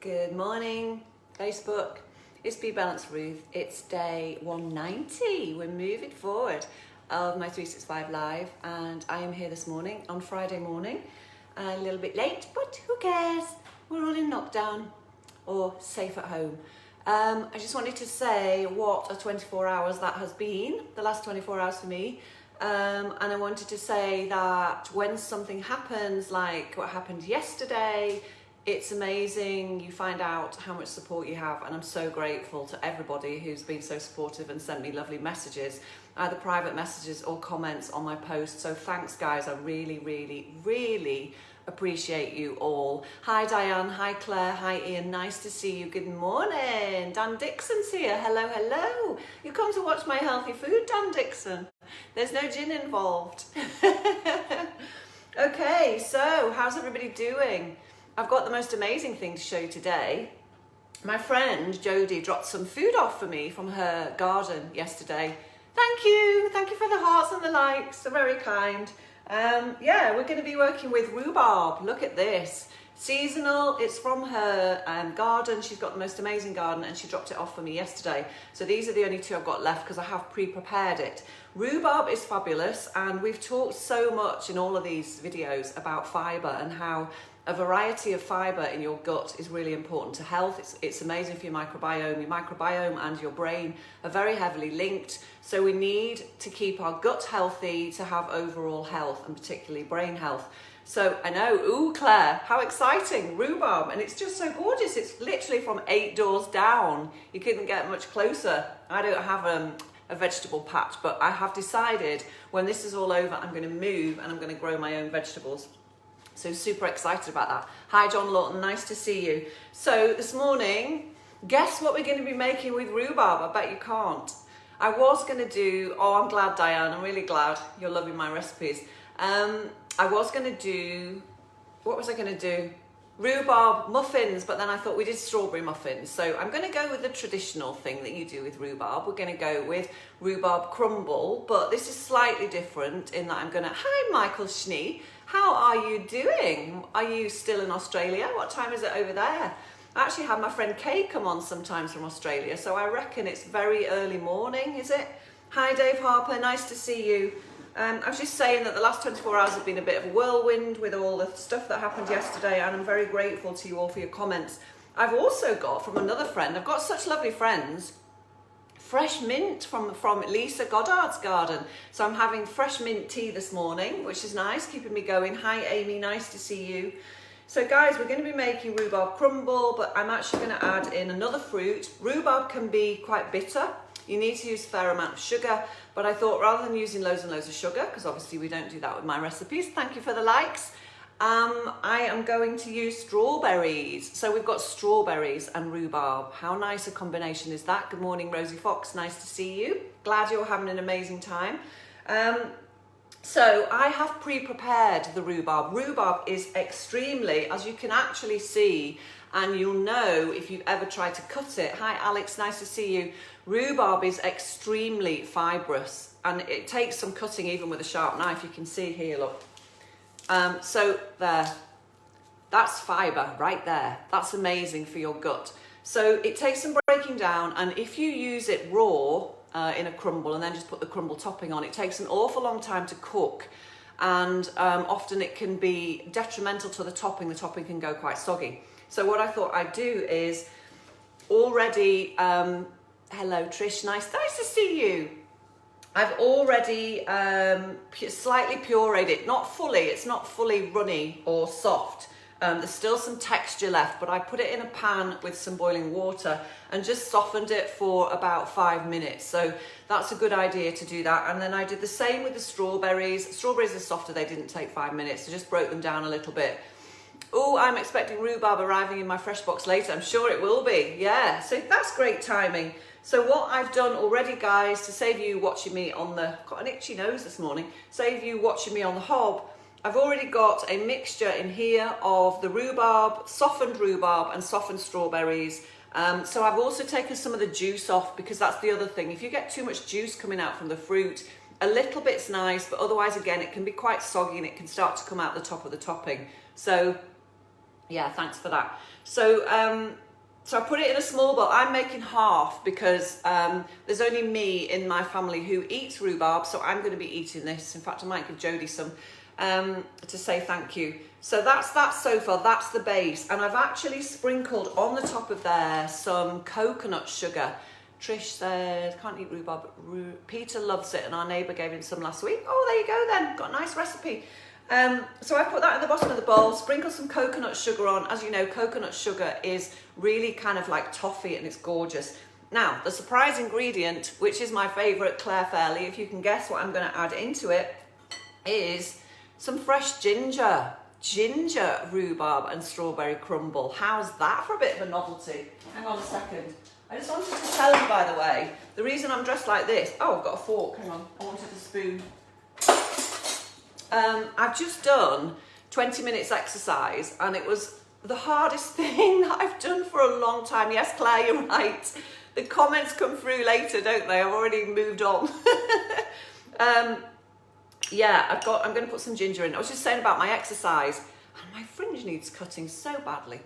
Good morning, Facebook. It's Be Balanced Ruth. It's day 190. We're moving forward of my 365 Live, and I am here this morning on Friday morning. A little bit late, but who cares? We're all in lockdown or safe at home. I just wanted to say what a 24 hours that has been, the last 24 hours for me. And I wanted to say that when something happens, like what happened yesterday, it's amazing. You find out how much support you have, and I'm so grateful to everybody who's been so supportive and sent me lovely messages, either private messages or comments on my post. So thanks, guys. I really, really, really appreciate you all. Hi, Diane. Hi, Claire. Hi, Ian. Nice to see you. Good morning. Dan Dixon's here. Hello, hello. You come to watch my healthy food, Dan Dixon. There's no gin involved. Okay, so how's everybody doing? I've got the most amazing thing to show you today. My friend Jodie dropped some food off for me from her garden yesterday. Thank you for the hearts and the likes, they're very kind. Yeah, we're going to be working with rhubarb. Look at this, seasonal. It's from her garden. She's got the most amazing garden, and she dropped it off for me yesterday. So these are the only two I've got left because I have pre-prepared it. Rhubarb is fabulous, and we've talked so much in all of these videos about fibre and how a variety of fibre in your gut is really important to health. It's amazing for your microbiome. Your microbiome and your brain are very heavily linked. So we need to keep our gut healthy to have overall health, and particularly brain health. So I know, ooh, Claire, how exciting, rhubarb. And it's just so gorgeous. It's literally from 8 doors down. You couldn't get much closer. I don't have a vegetable patch, but I have decided when this is all over, I'm going to move and I'm going to grow my own vegetables. So super excited about that. Hi, John Lawton, nice to see you. So this morning, guess what we're going to be making with rhubarb? I bet you can't. I was going to do, oh, I'm glad, Diane, I'm really glad you're loving my recipes. I was going to do, what was I going to do? Rhubarb muffins, but then I thought we did strawberry muffins. So I'm going to go with the traditional thing that you do with rhubarb. We're going to go with rhubarb crumble, but this is slightly different in that I'm going to, hi, Michael Schnee. How are you doing? Are you still in Australia? What time is it over there? I actually have my friend Kay come on sometimes from Australia, so I reckon it's very early morning, is it? Hi, Dave Harper, nice to see you. I was just saying that the last 24 hours have been a bit of a whirlwind with all the stuff that happened yesterday, and I'm very grateful to you all for your comments. I've also got from another friend, I've got such lovely friends, fresh mint from Lisa Goddard's garden. So I'm having fresh mint tea this morning, which is nice, keeping me going. Hi, Amy, nice to see you. So guys, we're going to be making rhubarb crumble, but I'm actually going to add in another fruit. Rhubarb can be quite bitter. You need to use a fair amount of sugar, but I thought rather than using loads and loads of sugar, because obviously we don't do that with my recipes, thank you for the likes, I am going to use strawberries. So we've got strawberries and rhubarb. How nice a combination is that? Good morning, Rosie Fox. Nice to see you. Glad you're having an amazing time. So I have pre-prepared the rhubarb. Rhubarb is extremely, as you can actually see, and you'll know if you've ever tried to cut it. Hi, Alex. Nice to see you. Rhubarb is extremely fibrous, and it takes some cutting even with a sharp knife. You can see here, look. So there, that's fibre right there. That's amazing for your gut. So it takes some breaking down, and if you use it raw in a crumble and then just put the crumble topping on, it takes an awful long time to cook, and often it can be detrimental to the topping. The topping can go quite soggy. So what I thought I'd do is already, hello Trish, nice to see you. I've already slightly pureed it, not fully, it's not fully runny or soft. There's still some texture left, but I put it in a pan with some boiling water and just softened it for about 5 minutes. So that's a good idea to do that. And then I did the same with the strawberries. Strawberries are softer, they didn't take 5 minutes, so just broke them down a little bit. Oh, I'm expecting rhubarb arriving in my fresh box later. I'm sure it will be, yeah. So that's great timing. So what I've done already, guys, to save you watching me on the, got an itchy nose this morning, save you watching me on the hob, I've already got a mixture in here of the rhubarb, softened rhubarb and softened strawberries. So I've also taken some of the juice off, because that's the other thing. If you get too much juice coming out from the fruit, a little bit's nice, but otherwise, again, it can be quite soggy and it can start to come out the top of the topping. So Yeah, thanks for that. So, so I put it in a small bowl. I'm making half because there's only me in my family who eats rhubarb, so I'm going to be eating this. In fact, I might give Jodie some to say thank you. So that's that so far, that's the base. And I've actually sprinkled on the top of there some coconut sugar. Trish said, can't eat rhubarb. Peter loves it, and our neighbour gave him some last week. Oh, there you go then, got a nice recipe. So I put that at the bottom of the bowl, sprinkle some coconut sugar on. As you know, coconut sugar is really kind of like toffee and it's gorgeous. Now, the surprise ingredient, which is my favourite, Claire Fairley, if you can guess what I'm going to add into it, is some fresh ginger. Ginger, rhubarb and strawberry crumble. How's that for a bit of a novelty? Hang on a second. I just wanted to tell you, by the way, the reason I'm dressed like this. Oh, I've got a fork. Hang on. I wanted a spoon. I've just done 20 minutes exercise, and it was the hardest thing that I've done for a long time. Yes, Claire, you're right. The comments come through later, don't they? I've already moved on. Yeah, I'm going to put some ginger in. I was just saying about my exercise, and my fringe needs cutting so badly.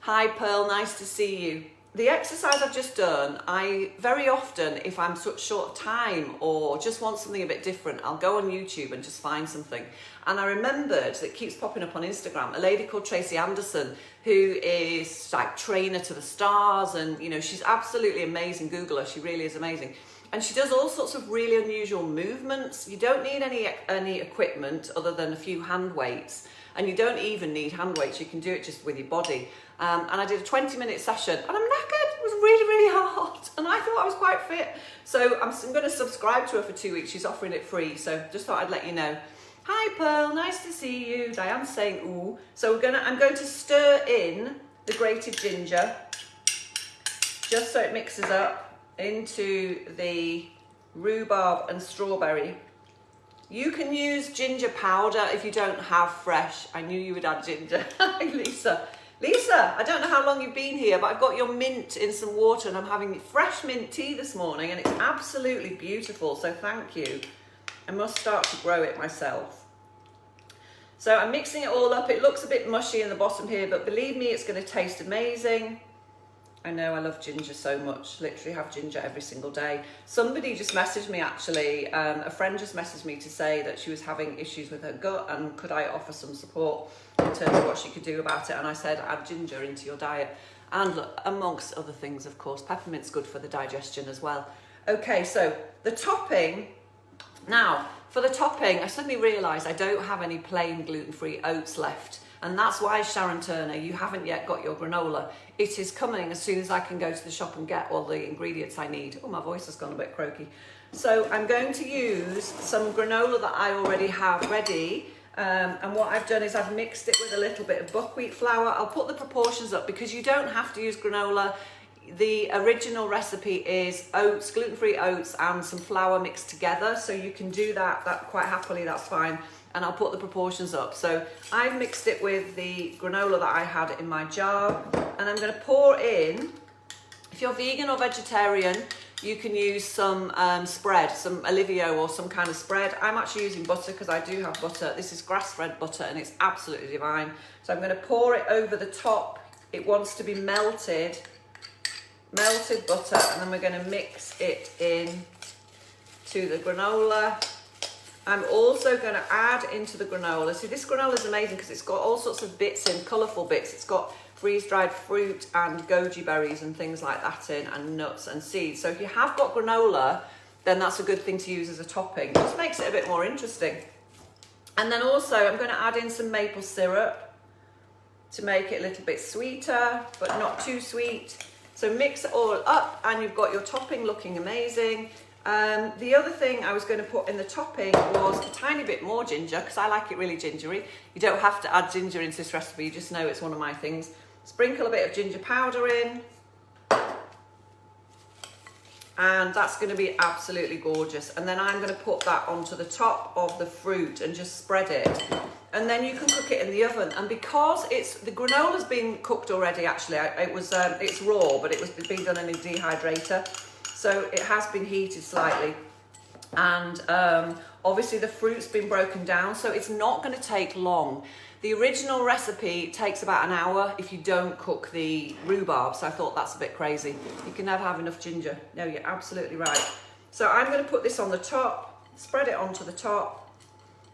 Hi, Pearl, nice to see you. The exercise I've just done, I very often, if I'm short of time or just want something a bit different, I'll go on YouTube and just find something. And I remembered that keeps popping up on Instagram, a lady called Tracy Anderson, who is like trainer to the stars, and you know, she's absolutely amazing. Google her, she really is amazing. And she does all sorts of really unusual movements. You don't need any equipment other than a few hand weights. And you don't even need hand weights, you can do it just with your body. And I did a 20-minute session, and I'm knackered. It was really, really hard. And I thought I was quite fit. So I'm going to subscribe to her for 2 weeks. She's offering it free. So just thought I'd let you know. Hi, Pearl. Nice to see you. Diane's saying ooh. So I'm going to stir in the grated ginger, just so it mixes up into the rhubarb and strawberry. You can use ginger powder if you don't have fresh. I knew you would add ginger. Hi, Lisa. Lisa, I don't know how long you've been here, but I've got your mint in some water, and I'm having fresh mint tea this morning, and it's absolutely beautiful, so thank you. I must start to grow it myself. So I'm mixing it all up. It looks a bit mushy in the bottom here, but believe me, it's going to taste amazing. I know, I love ginger so much. Literally have ginger every single day. Somebody just messaged me actually, a friend just messaged me to say that she was having issues with her gut, and could I offer some support in terms of what she could do about it. And I said, add ginger into your diet. And look, amongst other things, of course, peppermint's good for the digestion as well. Okay, so the topping. Now, for the topping, I suddenly realised I don't have any plain gluten-free oats left. And that's why, Sharon Turner, you haven't yet got your granola. It is coming as soon as I can go to the shop and get all the ingredients I need. Oh, my voice has gone a bit croaky. So I'm going to use some granola that I already have ready. And what I've done is I've mixed it with a little bit of buckwheat flour. I'll put the proportions up because you don't have to use granola. The original recipe is oats, gluten-free oats, and some flour mixed together. So you can do that quite happily, that's fine. And I'll put the proportions up. So I've mixed it with the granola that I had in my jar, and I'm going to pour in. If you're vegan or vegetarian, you can use some spread, some Olivio or some kind of spread. I'm actually using butter because I do have butter. This is grass-fed butter, and it's absolutely divine. So I'm going to pour it over the top. It wants to be melted butter, and then we're going to mix it in to the granola. I'm also going to add into the granola. See, this granola is amazing because it's got all sorts of bits in, colourful bits. It's got freeze-dried fruit and goji berries and things like that in, and nuts and seeds. So if you have got granola, then that's a good thing to use as a topping. It just makes it a bit more interesting. And then also I'm going to add in some maple syrup to make it a little bit sweeter, but not too sweet. So mix it all up, and you've got your topping looking amazing. The other thing I was going to put in the topping was a tiny bit more ginger, because I like it really gingery. You don't have to add ginger into this recipe, you just know it's one of my things. Sprinkle a bit of ginger powder in, and that's going to be absolutely gorgeous. And then I'm going to put that onto the top of the fruit and just spread it. And then you can cook it in the oven. And because the granola's been cooked already, actually, it's raw, but it was being done in a dehydrator. So it has been heated slightly. And obviously the fruit's been broken down, so it's not going to take long. The original recipe takes about an hour if you don't cook the rhubarb, so I thought that's a bit crazy. You can never have enough ginger. No, you're absolutely right. So I'm going to put this on the top, spread it onto the top,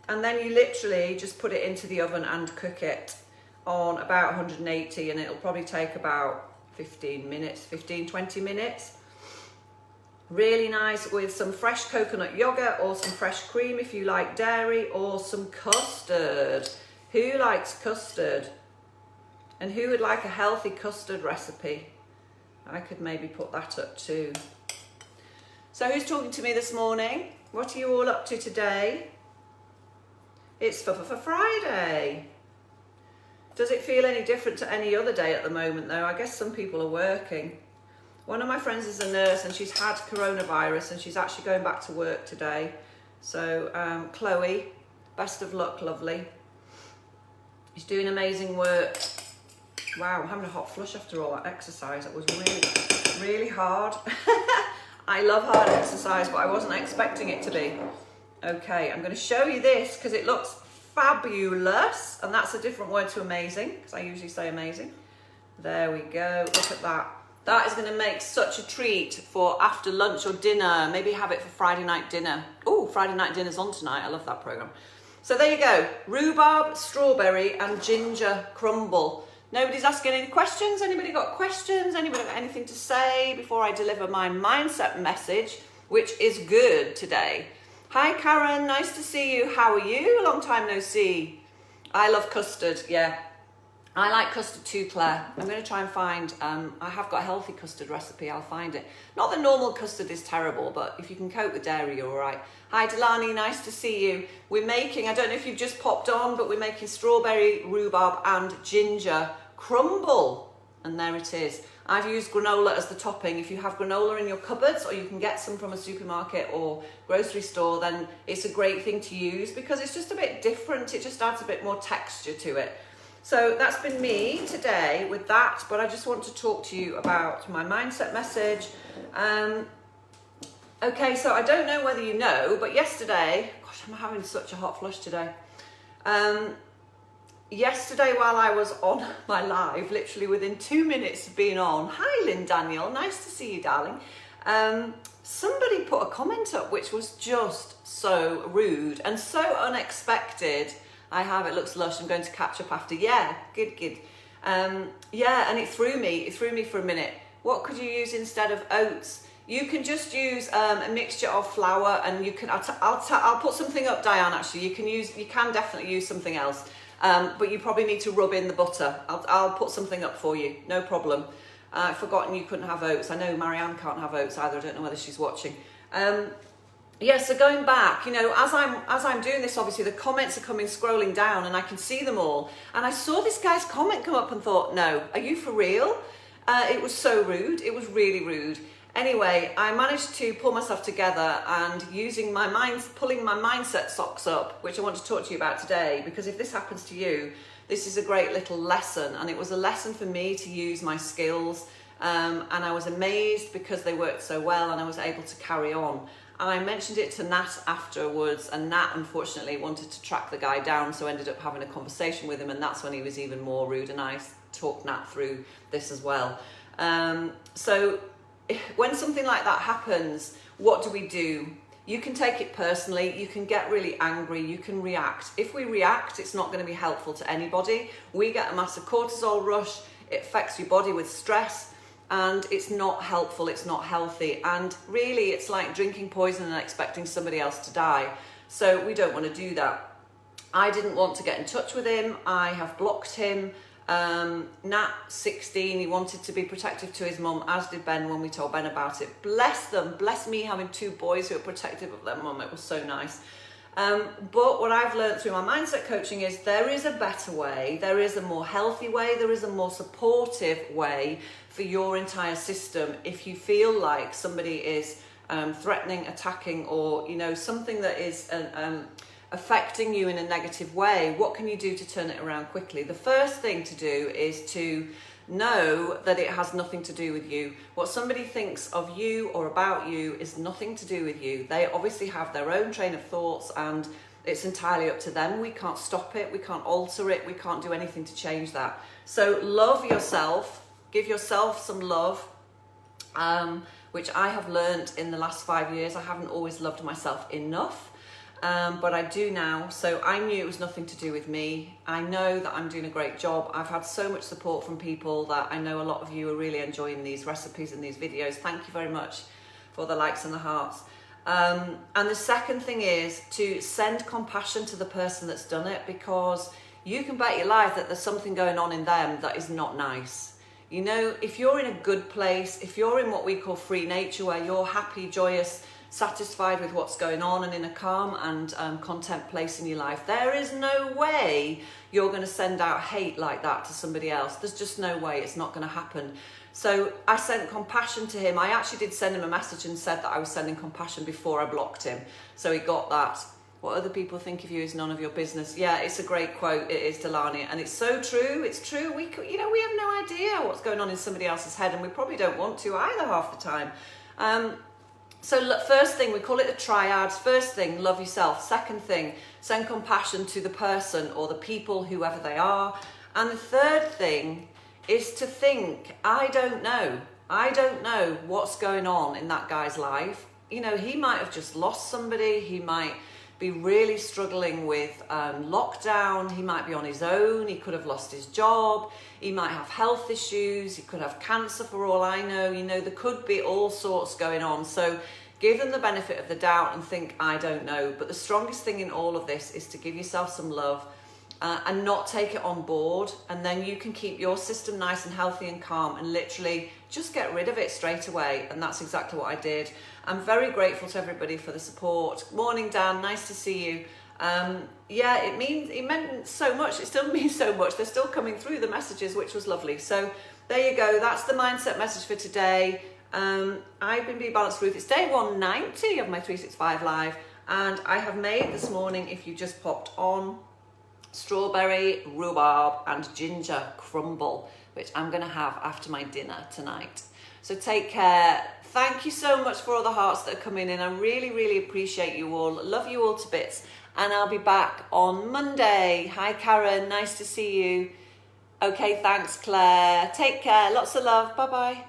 and then you literally just put it into the oven and cook it on about 180, and it'll probably take about 15 minutes, 15-20 minutes. Really nice with some fresh coconut yogurt or some fresh cream if you like dairy, or some custard. Who likes custard? And who would like a healthy custard recipe? I could maybe put that up too. So who's talking to me this morning? What are you all up to today? It's for Friday. Does it feel any different to any other day at the moment though? I guess some people are working. One of my friends is a nurse and she's had coronavirus and she's actually going back to work today. So Chloe, best of luck, lovely. She's doing amazing work. Wow, I'm having a hot flush after all that exercise. It was really, really hard. I love hard exercise, but I wasn't expecting it to be. Okay, I'm going to show you this because it looks fabulous. And that's a different word to amazing, because I usually say amazing. There we go, look at that. That is going to make such a treat for after lunch or dinner. Maybe have it for Friday night dinner. Oh, Friday night dinner's on tonight. I love that programme. So there you go. Rhubarb, strawberry and ginger crumble. Nobody's asking any questions? Anybody got questions? Anybody got anything to say before I deliver my mindset message, which is good today? Hi Karen, nice to see you. How are you? Long time no see. I love custard, yeah. I like custard too, Claire. I'm going to try and find, I have got a healthy custard recipe, I'll find it. Not that normal custard is terrible, but if you can cope with dairy, you're all right. Hi Delani, nice to see you. We're making, I don't know if you've just popped on, but we're making strawberry, rhubarb and ginger crumble. And there it is. I've used granola as the topping. If you have granola in your cupboards, or you can get some from a supermarket or grocery store, then it's a great thing to use because it's just a bit different. It just adds a bit more texture to it. So that's been me today with that, but I just want to talk to you about my mindset message. Okay, so I don't know whether you know, but yesterday, gosh, I'm having such a hot flush today. Yesterday while I was on my live, literally within 2 minutes of being on, hi Lynn Daniel, nice to see you, darling. Somebody put a comment up which was just so rude and so unexpected. I have, it looks lush, I'm going to catch up after. Yeah, good. Yeah, and it threw me for a minute. What could you use instead of oats? You can just use a mixture of flour, and you can, I'll put something up, Diane, actually. You can definitely use something else, but you probably need to rub in the butter. I'll put something up for you, no problem. I've forgotten you couldn't have oats. I know Marianne can't have oats either, I don't know whether she's watching. Yeah, so going back, you know, as I'm doing this, obviously the comments are coming scrolling down and I can see them all. And I saw this guy's comment come up and thought, no, are you for real? It was so rude. It was really rude. Anyway, I managed to pull myself together and pulling my mindset socks up, which I want to talk to you about today, because if this happens to you, this is a great little lesson. And it was a lesson for me to use my skills. And I was amazed because they worked so well and I was able to carry on. And I mentioned it to Nat afterwards, and Nat unfortunately wanted to track the guy down, so ended up having a conversation with him, and that's when he was even more rude, and I talked Nat through this as well. So when something like that happens, what do? You can take it personally, you can get really angry, you can react. If we react, it's not going to be helpful to anybody. We get a massive cortisol rush, it affects your body with stress, and it's not helpful, it's not healthy, and really it's like drinking poison and expecting somebody else to die. So we don't want to do that. I didn't want to get in touch with him. I have blocked him. Nat, 16, he wanted to be protective to his mum, as did Ben when we told Ben about it. Bless them, bless me having two boys who are protective of their mum. It was so nice. But what I've learned through my mindset coaching is there is a better way, there is a more healthy way, there is a more supportive way for your entire system. If you feel like somebody is threatening, attacking, or you know, something that is affecting you in a negative way, what can you do to turn it around quickly? The first thing to do is to know that it has nothing to do with you. What somebody thinks of you or about you is nothing to do with you. They obviously have their own train of thoughts, and it's entirely up to them. We can't stop it, we can't alter it, we can't do anything to change that. So love yourself, give yourself some love, which I have learned in the last 5 years. I haven't always loved myself enough. But I do now, so I knew it was nothing to do with me. I know that I'm doing a great job. I've had so much support from people that I know a lot of you are really enjoying these recipes and these videos. Thank you very much for the likes and the hearts. And the second thing is to send compassion to the person that's done it, because you can bet your life that there's something going on in them that is not nice. You know, if you're in a good place, if you're in what we call free nature, where you're happy, joyous, satisfied with what's going on and in a calm and content place in your life, there is no way you're going to send out hate like that to somebody else. There's just no way. It's not going to happen. So I sent compassion to him. I actually did send him a message and said that I was sending compassion before I blocked him. So he got that. What other people think of you is none of your business. Yeah, it's a great quote. It is, Delani, and it's so true. It's true. We have no idea what's going on in somebody else's head, and we probably don't want to either half the time. So first thing, we call it the triads. First thing, love yourself. Second thing, send compassion to the person or the people, whoever they are. And the third thing is to think, I don't know what's going on in that guy's life. You know, he might have just lost somebody. He might be really struggling with lockdown. He might be on his own. He could have lost his job. He might have health issues. He could have cancer for all I know. You know, there could be all sorts going on. So give them the benefit of the doubt and think, I don't know. But the strongest thing in all of this is to give yourself some love and not take it on board. And then you can keep your system nice and healthy and calm and literally just get rid of it straight away. And that's exactly what I did. I'm very grateful to everybody for the support. Morning, Dan. Nice to see you. Yeah, it meant so much. It still means so much. They're still coming through the messages, which was lovely. So there you go. That's the mindset message for today. I've been Be Balanced Ruth. It's day 190 of my 365 Live. And I have made this morning, if you just popped on, strawberry, rhubarb and ginger crumble, which I'm going to have after my dinner tonight. So take care. Thank you so much for all the hearts that are coming in. I really, really appreciate you all. Love you all to bits. And I'll be back on Monday. Hi, Karen. Nice to see you. Okay, thanks, Claire. Take care. Lots of love. Bye-bye.